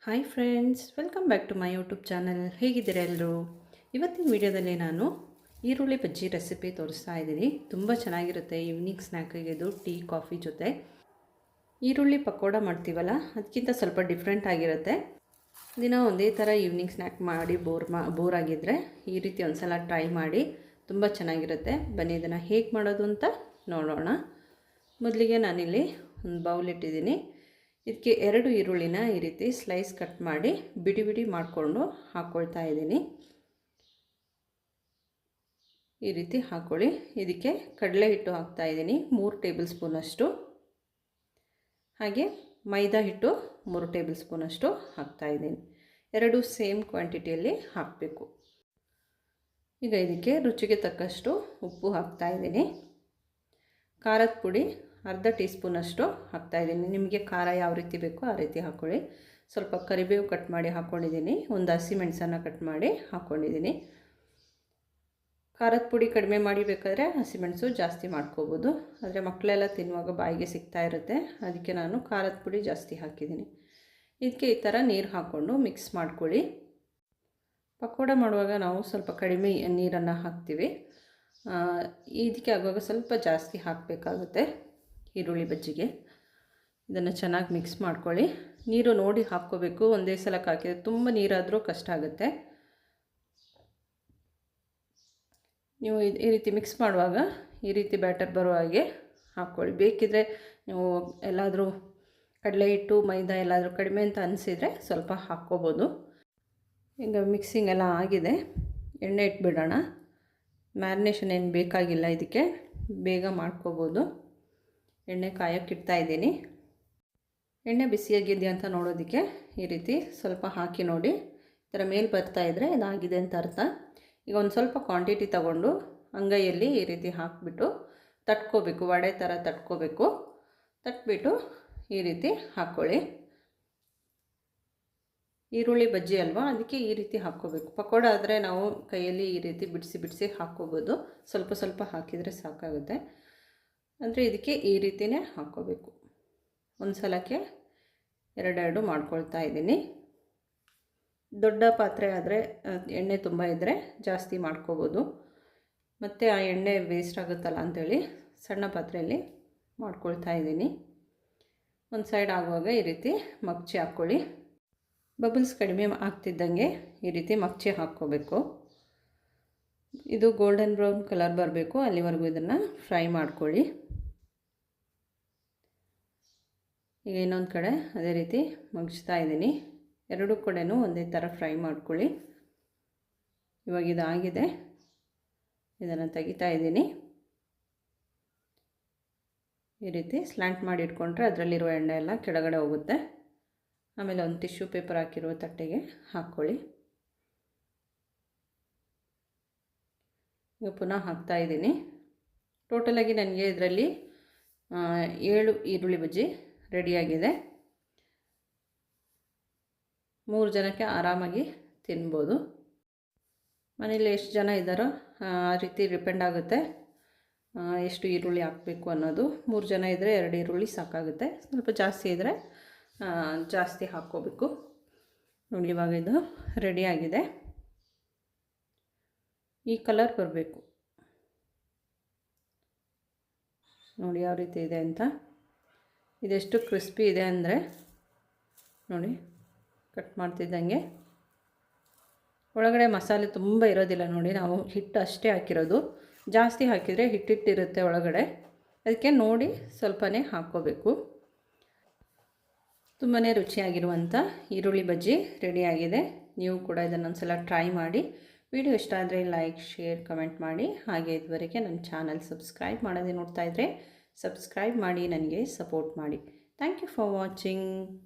Hi friends, welcome back to my YouTube channel. ಹೇಗಿದ್ದೀರಾ ಎಲ್ಲರೂ? ಇವತ್ತಿನ ವಿಡಿಯೋದಲ್ಲಿ ನಾನು ಈರುಳ್ಳಿ ಬಜ್ಜಿ ರೆಸಿಪಿ ತೋರಿಸ್ತಾ ಇದ್ದೀನಿ. ತುಂಬ ಚೆನ್ನಾಗಿರುತ್ತೆ ಈವ್ನಿಂಗ್ ಸ್ನ್ಯಾಕಿಗೆ. ಇದು ಟೀ ಕಾಫಿ ಜೊತೆ ಈರುಳ್ಳಿ ಪಕೋಡ ಮಾಡ್ತೀವಲ್ಲ, ಅದಕ್ಕಿಂತ ಸ್ವಲ್ಪ ಡಿಫ್ರೆಂಟ್ ಆಗಿರುತ್ತೆ. ದಿನ ಒಂದೇ ಥರ ಈವ್ನಿಂಗ್ ಸ್ನ್ಯಾಕ್ ಮಾಡಿ ಬೋರ್ ಆಗಿದ್ದರೆ ಈ ರೀತಿ ಒಂದು ಸಲ ಟ್ರೈ ಮಾಡಿ. ತುಂಬ ಚೆನ್ನಾಗಿರುತ್ತೆ. ಬನ್ನಿ ಇದನ್ನು ಹೇಗೆ ಮಾಡೋದು ಅಂತ ನೋಡೋಣ. ಮೊದಲಿಗೆ ನಾನಿಲ್ಲಿ ಒಂದು ಬೌಲ್ ಇಟ್ಟಿದ್ದೀನಿ. ಇದಕ್ಕೆ 2 ಈರುಳ್ಳಿನ ಈ ರೀತಿ ಸ್ಲೈಸ್ ಕಟ್ ಮಾಡಿ ಬಿಡಿ ಬಿಡಿ ಮಾಡಿಕೊಂಡು ಹಾಕ್ಕೊಳ್ತಾ ಇದ್ದೀನಿ. ಈ ರೀತಿ ಹಾಕ್ಕೊಳ್ಳಿ. ಇದಕ್ಕೆ ಕಡಲೆ ಹಿಟ್ಟು ಹಾಕ್ತಾ ಇದ್ದೀನಿ 3 ಟೇಬಲ್ ಸ್ಪೂನಷ್ಟು. ಹಾಗೆ ಮೈದಾ ಹಿಟ್ಟು 3 ಟೇಬಲ್ ಸ್ಪೂನಷ್ಟು ಹಾಕ್ತಾ ಇದ್ದೀನಿ. 2 ಸೇಮ್ ಕ್ವಾಂಟಿಟಿಯಲ್ಲಿ ಹಾಕಬೇಕು. ಈಗ ಇದಕ್ಕೆ ರುಚಿಗೆ ತಕ್ಕಷ್ಟು ಉಪ್ಪು ಹಾಕ್ತಾ ಇದ್ದೀನಿ. ಖಾರದ ಪುಡಿ ಅರ್ಧ ಟೀ ಸ್ಪೂನಷ್ಟು ಹಾಕ್ತಾಯಿದ್ದೀನಿ. ನಿಮಗೆ ಖಾರ ಯಾವ ರೀತಿ ಬೇಕೋ ಆ ರೀತಿ ಹಾಕ್ಕೊಳ್ಳಿ. ಸ್ವಲ್ಪ ಕರಿಬೇವು ಕಟ್ ಮಾಡಿ ಹಾಕ್ಕೊಂಡಿದ್ದೀನಿ. ಒಂದು ಹಸಿಮೆಣಸನ್ನು ಕಟ್ ಮಾಡಿ ಹಾಕ್ಕೊಂಡಿದ್ದೀನಿ. ಖಾರದ ಪುಡಿ ಕಡಿಮೆ ಮಾಡಿ ಬೇಕಾದರೆ ಹಸಿಮೆಣಸು ಜಾಸ್ತಿ ಮಾಡ್ಕೋಬೋದು. ಆದರೆ ಮಕ್ಕಳೆಲ್ಲ ತಿನ್ನುವಾಗ ಬಾಯಿಗೆ ಸಿಗ್ತಾ ಇರುತ್ತೆ, ಅದಕ್ಕೆ ನಾನು ಖಾರದ ಪುಡಿ ಜಾಸ್ತಿ ಹಾಕಿದ್ದೀನಿ. ಇದಕ್ಕೆ ಈ ಥರ ನೀರು ಹಾಕ್ಕೊಂಡು ಮಿಕ್ಸ್ ಮಾಡ್ಕೊಳ್ಳಿ. ಪಕೋಡ ಮಾಡುವಾಗ ನಾವು ಸ್ವಲ್ಪ ಕಡಿಮೆ ನೀರನ್ನು ಹಾಕ್ತೀವಿ. ಇದಕ್ಕೆ ಆಗುವಾಗ ಸ್ವಲ್ಪ ಜಾಸ್ತಿ ಹಾಕಬೇಕಾಗುತ್ತೆ ಈರುಳ್ಳಿ ಬಜ್ಜಿಗೆ. ಇದನ್ನು ಚೆನ್ನಾಗಿ ಮಿಕ್ಸ್ ಮಾಡ್ಕೊಳ್ಳಿ. ನೀರು ನೋಡಿ ಹಾಕ್ಕೋಬೇಕು. ಒಂದೇ ಸಲಕ್ಕೆ ಹಾಕಿದರೆ ತುಂಬ ನೀರಾದರೂ ಕಷ್ಟ ಆಗುತ್ತೆ. ನೀವು ಈ ರೀತಿ ಮಿಕ್ಸ್ ಮಾಡುವಾಗ ಈ ರೀತಿ ಬ್ಯಾಟರ್ ಬರೋ ಹಾಗೆ ಹಾಕ್ಕೊಳ್ಳಿ. ಬೇಕಿದ್ದರೆ ನೀವು ಎಲ್ಲಾದರೂ ಕಡಲೆ ಹಿಟ್ಟು ಮೈದಾ ಎಲ್ಲಾದರೂ ಕಡಿಮೆ ಅಂತ ಅನಿಸಿದರೆ ಸ್ವಲ್ಪ ಹಾಕ್ಕೋಬೋದು. ಈಗ ಮಿಕ್ಸಿಂಗ್ ಎಲ್ಲ ಆಗಿದೆ. ಎಣ್ಣೆ ಇಟ್ಬಿಡೋಣ. ಮ್ಯಾರಿನೇಷನ್ ಏನು ಬೇಕಾಗಿಲ್ಲ, ಇದಕ್ಕೆ ಬೇಗ ಮಾಡ್ಕೋಬೋದು. ಎಣ್ಣೆ ಕಾಯೋಕ್ಕೆ ಇಡ್ತಾಯಿದ್ದೀನಿ. ಎಣ್ಣೆ ಬಿಸಿಯಾಗಿದೆಯಾ ಅಂತ ನೋಡೋದಕ್ಕೆ ಈ ರೀತಿ ಸ್ವಲ್ಪ ಹಾಕಿ ನೋಡಿ. ಈ ಥರ ಮೇಲೆ ಬರ್ತಾಯಿದ್ರೆ ಇದಾಗಿದೆ ಅಂತ ಅರ್ಥ. ಈಗ ಒಂದು ಸ್ವಲ್ಪ ಕ್ವಾಂಟಿಟಿ ತಗೊಂಡು ಅಂಗೈಯಲ್ಲಿ ಈ ರೀತಿ ಹಾಕಿಬಿಟ್ಟು ತಟ್ಕೋಬೇಕು. ವಡೆ ಥರ ತಟ್ಕೋಬೇಕು. ತಟ್ಬಿಟ್ಟು ಈ ರೀತಿ ಹಾಕ್ಕೊಳ್ಳಿ. ಈರುಳ್ಳಿ ಬಜ್ಜಿ ಅಲ್ವಾ, ಅದಕ್ಕೆ ಈ ರೀತಿ ಹಾಕ್ಕೋಬೇಕು. ಪಕೋಡ ಆದರೆ ನಾವು ಕೈಯಲ್ಲಿ ಈ ರೀತಿ ಬಿಡಿಸಿ ಬಿಡಿಸಿ ಹಾಕ್ಕೋಬೋದು. ಸ್ವಲ್ಪ ಸ್ವಲ್ಪ ಹಾಕಿದರೆ ಸಾಕಾಗುತ್ತೆ. ಅಂದರೆ ಇದಕ್ಕೆ ಈ ರೀತಿಯೇ ಹಾಕ್ಕೋಬೇಕು. ಒಂದು ಸಲಕ್ಕೆ ಎರಡೆರಡು ಮಾಡ್ಕೊಳ್ತಾ ಇದ್ದೀನಿ. ದೊಡ್ಡ ಪಾತ್ರೆ ಆದರೆ ಎಣ್ಣೆ ತುಂಬ ಇದ್ದರೆ ಜಾಸ್ತಿ ಮಾಡ್ಕೋಬೋದು. ಮತ್ತು ಆ ಎಣ್ಣೆ ವೇಸ್ಟ್ ಆಗುತ್ತಲ್ಲ ಅಂಥೇಳಿ ಸಣ್ಣ ಪಾತ್ರೆಯಲ್ಲಿ ಮಾಡ್ಕೊಳ್ತಾ ಇದ್ದೀನಿ. ಒಂದು ಸೈಡ್ ಆಗುವಾಗ ಈ ರೀತಿ ಮಗ್ಚಿ ಹಾಕ್ಕೊಳ್ಳಿ. ಬಬಲ್ಸ್ ಕಡಿಮೆ ಆಗ್ತಿದ್ದಂಗೆ ಈ ರೀತಿ ಮಗ್ಚಿ ಹಾಕ್ಕೋಬೇಕು. ಇದು ಗೋಲ್ಡನ್ ಬ್ರೌನ್ ಕಲರ್ ಬರಬೇಕು, ಅಲ್ಲಿವರೆಗೂ ಇದನ್ನು ಫ್ರೈ ಮಾಡ್ಕೊಳ್ಳಿ. ಈಗ ಇನ್ನೊಂದು ಕಡೆ ಅದೇ ರೀತಿ ಮಗ್ಚ್ತಾ ಇದ್ದೀನಿ. ಎರಡೂ ಕಡೆನೂ ಒಂದೇ ಥರ ಫ್ರೈ ಮಾಡ್ಕೊಳ್ಳಿ. ಇವಾಗ ಇದಾಗಿದೆ. ಇದನ್ನು ತೆಗಿತಾ ಇದ್ದೀನಿ. ಈ ರೀತಿ ಸ್ಲ್ಯಾಂಟ್ ಮಾಡಿ ಇಟ್ಕೊಂಡ್ರೆ ಅದರಲ್ಲಿರುವ ಎಣ್ಣೆ ಎಲ್ಲ ಕೆಳಗಡೆ ಹೋಗುತ್ತೆ. ಆಮೇಲೆ ಒಂದು ಟಿಶ್ಯೂ ಪೇಪರ್ ಹಾಕಿರುವ ತಟ್ಟೆಗೆ ಹಾಕ್ಕೊಳ್ಳಿ. ಈಗ ಪುನಃ ಹಾಕ್ತಾ ಇದ್ದೀನಿ. ಟೋಟಲಾಗಿ ನನಗೆ ಇದರಲ್ಲಿ 7 ಈರುಳ್ಳಿ ಬಜ್ಜಿ ರೆಡಿಯಾಗಿದೆ. 3 ಜನಕ್ಕೆ ಆರಾಮಾಗಿ ತಿನ್ಬೋದು. ಮನೇಲಿ ಎಷ್ಟು ಜನ ಇದ್ದಾರೋ ಆ ರೀತಿ ಡಿಪೆಂಡ್ ಆಗುತ್ತೆ ಎಷ್ಟು ಈರುಳ್ಳಿ ಹಾಕಬೇಕು ಅನ್ನೋದು. 3 ಜನ ಇದ್ದರೆ 2 ಈರುಳ್ಳಿ ಸಾಕಾಗುತ್ತೆ. ಸ್ವಲ್ಪ ಜಾಸ್ತಿ ಇದ್ದರೆ ಜಾಸ್ತಿ ಹಾಕ್ಕೋಬೇಕು. ನೋಡಿ, ಇವಾಗ ಇದು ರೆಡಿಯಾಗಿದೆ. ಈ ಕಲರ್ ಬರಬೇಕು. ನೋಡಿ ಯಾವ ರೀತಿ ಇದೆ ಅಂತ. ಇದೆಷ್ಟು ಕ್ರಿಸ್ಪಿ ಇದೆ ಅಂದರೆ ನೋಡಿ, ಕಟ್ ಮಾಡ್ತಿದ್ದಂಗೆ ಒಳಗಡೆ ಮಸಾಲೆ ತುಂಬ ಇರೋದಿಲ್ಲ. ನೋಡಿ, ನಾವು ಹಿಟ್ಟು ಅಷ್ಟೇ ಹಾಕಿರೋದು. ಜಾಸ್ತಿ ಹಾಕಿದರೆ ಹಿಟ್ಟಿಟ್ಟಿರುತ್ತೆ ಒಳಗಡೆ, ಅದಕ್ಕೆ ನೋಡಿ ಸ್ವಲ್ಪನೇ ಹಾಕ್ಕೋಬೇಕು. ತುಂಬಾ ರುಚಿಯಾಗಿರುವಂಥ ಈರುಳ್ಳಿ ಬಜ್ಜಿ ರೆಡಿಯಾಗಿದೆ. ನೀವು ಕೂಡ ಇದನ್ನೊಂದು ಸಲ ಟ್ರೈ ಮಾಡಿ. ವಿಡಿಯೋ ಇಷ್ಟ ಆದರೆ ಲೈಕ್, ಶೇರ್, ಕಮೆಂಟ್ ಮಾಡಿ. ಹಾಗೆ ಇದುವರೆಗೆ ನನ್ನ ಚಾನಲ್ ಸಬ್ಸ್ಕ್ರೈಬ್ ಮಾಡೋದೇ ನೋಡ್ತಾ ಇದ್ದರೆ ಸಬ್ಸ್ಕ್ರೈಬ್ ಮಾಡಿ, ನನಗೆ ಸಪೋರ್ಟ್ ಮಾಡಿ. Thank you for watching.